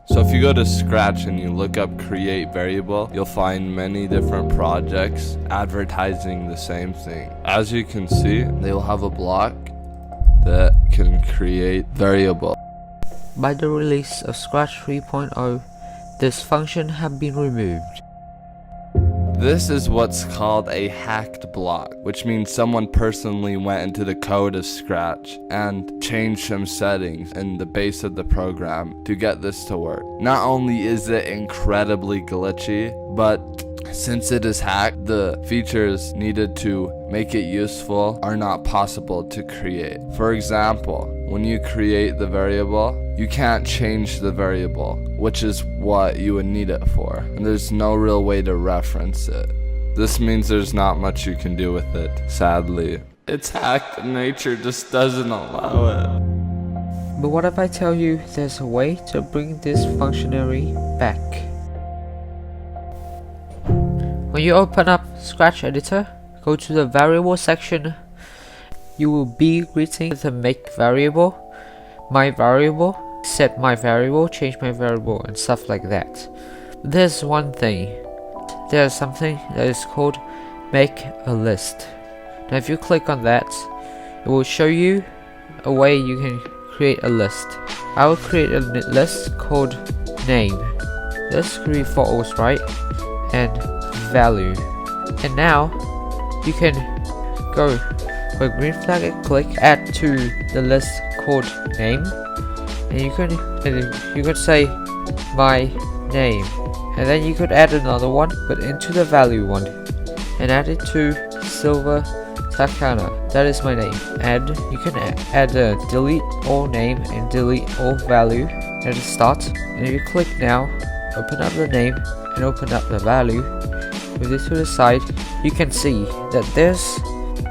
So if you go to Scratch and you look up create variable, you'll find many different projects advertising the same thing. As you can see, they will have a block that can create variable. By the release of Scratch 3.0, this function has been removed. This is what's called a hacked block, which means someone personally went into the code of Scratch and changed some settings in the base of the program to get this to work. Not only is it incredibly glitchy, but since it is hacked, the features needed to make it useful are not possible to create. For example, when you create the variable, you can't change the variable, which is what you would need it for, and there's no real way to reference it. This means there's not much you can do with it, sadly. It's hacked and nature just doesn't allow it. But what if I tell you there's a way to bring this functionality back? When you open up Scratch Editor, go to the variable section. You will be greeted with a make variable, my variable, set my variable, change my variable, and stuff like that. There's one thing. There's something that is called make a list. Now if you click on that, it will show you a way you can create a list. I will create a list called name. This could be photos, right? And value. And now you can go for a green flag and click add to the list called name, and you could say my name, and then you could add another one but into the value one and add it to Silver Takana. That is my name. And you can add delete all name and delete all value at the start. And if you click now, open up the name and open up the value, with it to the side, you can see that there's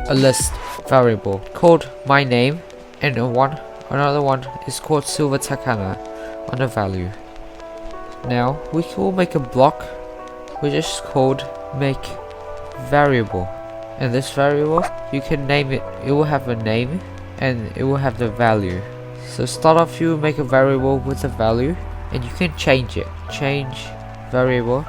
a list variable called my name, and another one is called Silvertakana on the value. Now we will make a block which is called make variable, and this variable you can name it. It will have a name and it will have the value. So start off, you make a variable with a value and you can change it. Change variable,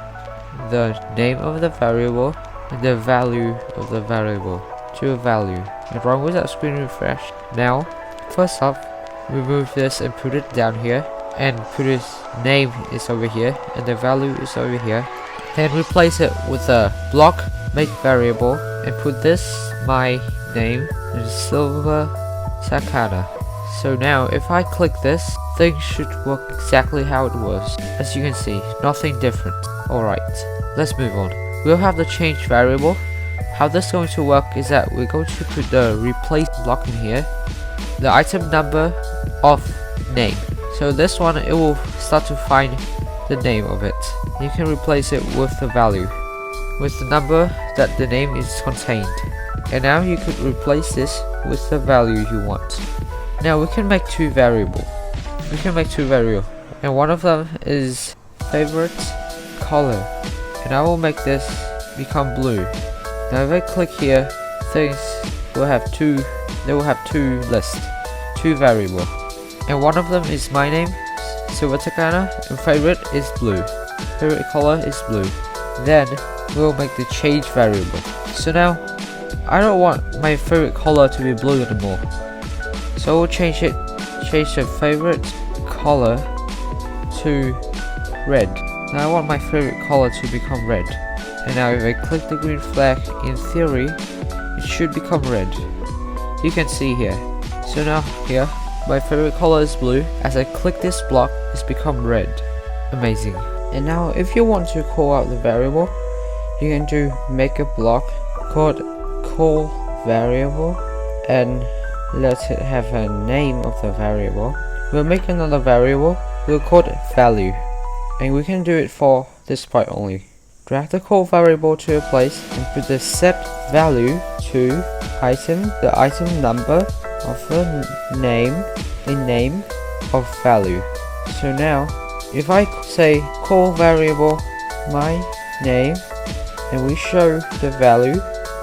the name of the variable and the value of the variable to a value, and run with that screen refresh. Now first off, remove this and put it down here, and put its name is over here and the value is over here. Then replace it with a block make variable and put this my name and Silvertakana. So now if I click this, things should work exactly how it was. As you can see, nothing different. Alright, let's move on. We'll have the change variable. How this is going to work is that we're going to put the replace block in here, the item number of name. So this one, it will start to find the name of it. You can replace it with the value, with the number that the name is contained. And now you could replace this with the value you want. Now we can make two variables. And one of them is favorite color. And I will make this become blue. Now if I click here, things will have two lists, two variables. And one of them is my name, Silvertakana, and favorite is blue. Favorite color is blue. Then we'll make the change variable. So now I don't want my favorite color to be blue anymore. So we'll change the favorite color to red. Now I want my favorite color to become red. And now if I click the green flag, in theory, it should become red. You can see here. So now here, my favorite color is blue. As I click this block, it's become red. Amazing. And now if you want to call out the variable, you can do make a block called call variable and let it have a name of the variable. We'll make another variable, we'll call it value. And we can do it for this part only. Drag the call variable to a place and put the set value to the item number of the name of value. So now if I say call variable my name and we show the value,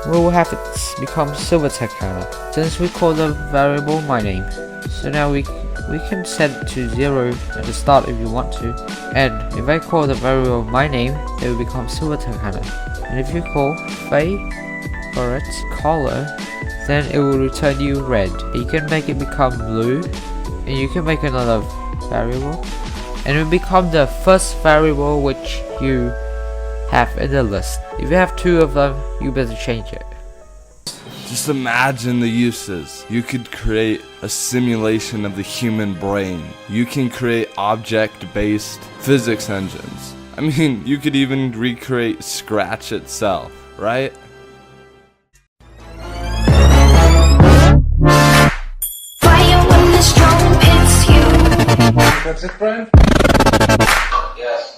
we will have it become Silvertakana since we call the variable my name. So now we we can set it to 0 at the start if you want to. And if I call the variable my name, it will become Silvertakana. And if you call favorite color, then it will return you red. You can make it become blue, and you can make another variable, and it will become the first variable which you have in the list. If you have 2 of them, you better change it. Just imagine the uses. You could create a simulation of the human brain. You can create object-based physics engines. I mean, you could even recreate Scratch itself, right? Fire when the strong hits you. That's it, Brian? Yes.